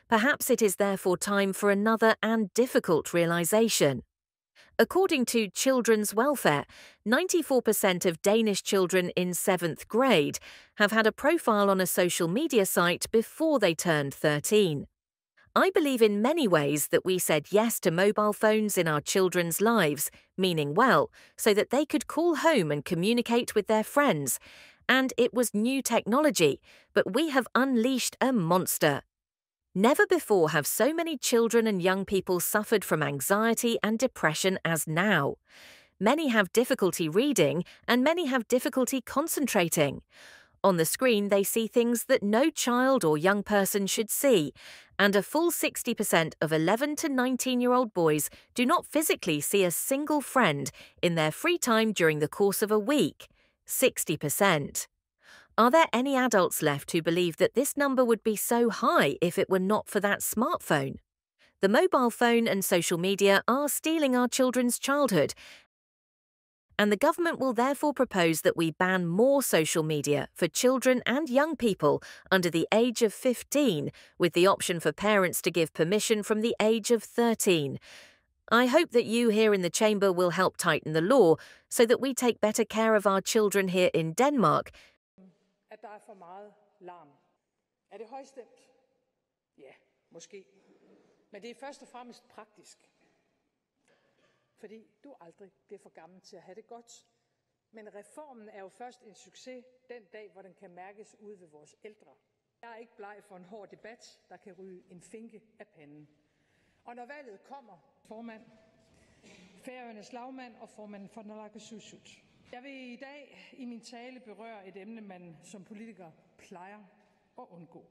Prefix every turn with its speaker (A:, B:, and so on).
A: Perhaps it is therefore time for another and difficult realization. According to Children's Welfare, 94% of Danish children in 7th grade have had a profile on a social media site before they turned 13. I believe in many ways that we said yes to mobile phones in our children's lives, meaning well, so that they could call home and communicate with their friends. And it was new technology, but we have unleashed a monster. Never before have so many children and young people suffered from anxiety and depression as now. Many have difficulty reading and many have difficulty concentrating. On the screen, they see things that no child or young person should see, and a full 60% of 11 to 19-year-old boys do not physically see a single friend in their free time during the course of a week. 60%. Are there any adults left who believe that this number would be so high if it were not for that smartphone? The mobile phone and social media are stealing our children's childhood, and the government will therefore propose that we ban more social media for children and young people under the age of 15, with the option for parents to give permission from the age of 13. I hope that you here in the chamber will help tighten the law so that we take better care of our children here in Denmark.
B: At der for meget larm. Det højstemt? Ja, måske. Men det først og fremmest praktisk. Fordi du aldrig bliver for gammel til at have det godt. Men reformen jo først en succes den dag, hvor den kan mærkes ude ved vores ældre. Jeg ikke bleg for en hård debat, der kan ryge en finke af panden. Og når valget kommer, formand, Færøernes lagmand og formanden for Naalakkersuisut. Jeg vil i dag i min tale berøre et emne, man som politiker plejer at undgå.